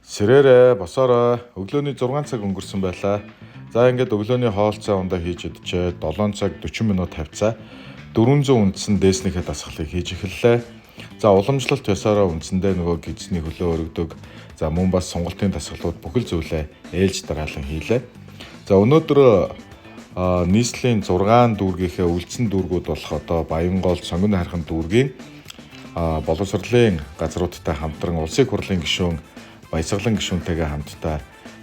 Сэрээрээ босоорой. Өглөөний 6 цаг өнгөрсөн байлаа. За ингээд өглөөний хоолцоо ундаа хийж идчихэд 7 цаг 40 минут тавьцаа 400 үндсэн дээснийхээ дасгалыг хийж эхэллээ. За уламжлалт ёсороо үндсэндээ нөгөө гизний хөлөө өргөдөг. За мөн бас сонголтын дасгалууд бүхэл зүйлээ ээлж дараалан хийлээ. За өнөөдөр нийслэлийн 6 дүүргийнхээ үлдсэн дүүргүүд болох одоо Баянгол, Сонгон хайрхан дүүргийн боловсролын газруудтай хамтран улсын хурлын гишүүн Баясгалан гишүүнтэйгээ хамтдаа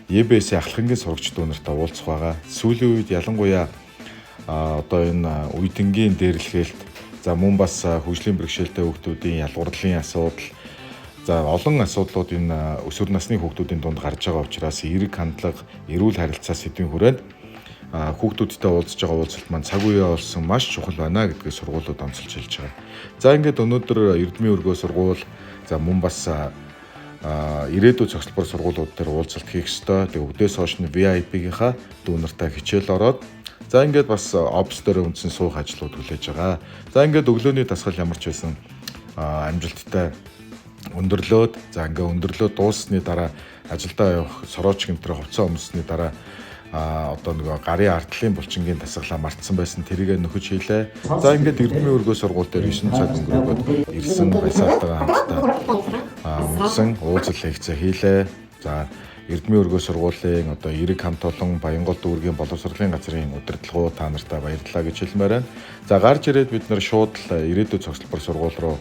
ЕБС-ийн ахлахынгийн сурагч дүүнэрт уулзах байгаа. Сүүлийн үед ялангуяа одоо энэ үеийнгийн дээрлэхээлт за мөн бас хөгжлийн бэрхшээлтэй хүүхдүүдийн ялгуурлын асуудал за олон асуудлууд энэ өсвөр насны хүүхдүүдийн дунд гарч байгаа учраас эерэг хандлага, эрүүл харилцаа сэдвийн хүрээнд хүүхдүүдтэй уулзж байгаа уулзалт маань цаг үеэ олсон маш чухал байна гэдгийг сургуулиуд онцолж хэлж байгаа. За ингээд өнөөдөр Эрдмийн өргөө сургууль за мөн бас ирээдүйн цогцлбор сургуулиуд дээр уулзалт хийх ёстой. Тэгээ өвдөөс хойш нь VIP-гийнхаа дүүнэртэй хичээл ороод за ингээд бас офс дээр үндсэн суух ажлууд хүлээж байгаа. За ингээд өглөөний дасгал ямар ч байсан амжилттай өндөрлөөд за ингээд өндөрлөөд дууссаны дараа ажилдаа явах сорооч гэмтрэ хувцас өмсөсний дараа одоо нөгөө гарын ардлын булчингийн дасгалаа мартсан байсан тэрийг нөхөж хийлээ. За ингээд Эрдмийн өргөө сургууль дээр 9 цаг өнгөрөөд ирсэн баясаалтайгаа хамтдаа үндсэн уулзалт лекцээ хийлээ. За Эрдмийн өргөө сургуулийн одоо эерэг хамт олон Баянгол дүүргийн боловсролын газрын удирдлагуу та нартай баярлалаа гэж хэлмээр байна. За гарч ирээд бид нэр шууд л ирээдүйн цогцлбор сургууль руу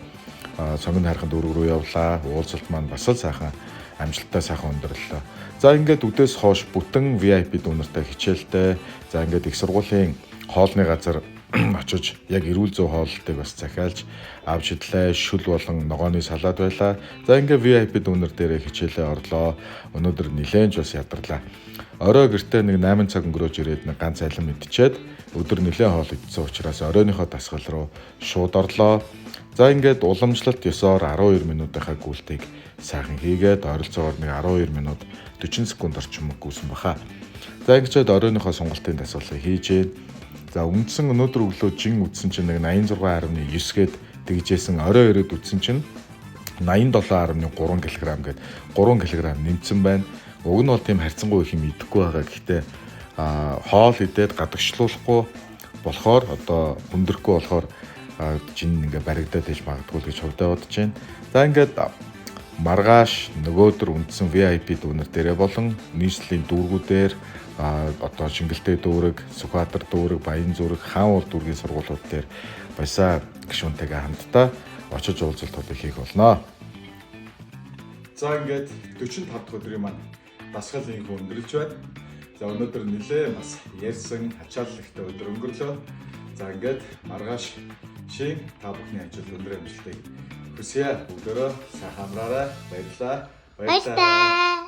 Сонгон хайрхан дүүрэг рүү явлаа. Уулзалт маань бас л сайхан амжилттай сайхан өндөрлөлөө. За ингээд үдээс хойш бүтэн VIP дүүнэртэй хичээлтэй. За ингээд их сургуулийн хоолны газар очиж яг эрүүл зүй хооллолтыг бас захиалж авч идлээ. Шүл болон ногооны салаад байлаа. За ингээд VIP дүүнэр дээрээ хичээлээ орлоо. Өнөөдөр нилээнч бас ядарлаа. Орой гэртээ нэг 8 цаг өнгөрөөж ирээд нэг ганц алим идчихэд өдөр нилээн хоол идсэн учраас оройныхоо дасгал руу шууд орлоо. За ингээд уламжлалт ёсоор 12 минутынхаа гүйлтийг сайхан хийгээд ойролцоогоор нэг 12 минут 40 секунд орчим гүйсэн баха. За ингэж оройныхоо сонголтын дасгалыг хийж. За үндсэн өнөөдөр өглөө жин үдсэн чинь нэг 86.9 гээд тэгжсэн орой ирээд үдсэн чинь 87.3 кг гээд 3 кг нэмсэн байна. Уг нь бол тийм харьцангуй их юм идэхгүй байгаа. Гэхдээ хоол идээд гадагшлуулахгүй болохоор одоо хүндрэхгүй болохоор жин ингээ баригдаад иж магадгүй гэж хувьдаа бодож байна. За ингээд маргааш нөгөөдөр үндсэн VIP дүүнэр дээрээ болон нийслэлийн дүүргүүдээр одоо Шингэлтэй дүүрэг, Сүхбаатар дүүрэг, Баян зүрэг, Хаан уул дүүргийн сургуулиуд дээр баясаа гишүүнтэйгээ хамтдаа очиж уулзалтуудыг хийх болно. За ингээд 45 дахь өдрийн маань дасгал инх өндөрлж байна. За өнөөдөр нэлээ бас ярьсан ачааллахтай өдөр өнгөрлөө. За ингээд маргааш шин та бүхний ажил өндөр амжилтыг хүсье. Бүгдөө сайхан амраарай. Баярлалаа. Баярлалаа.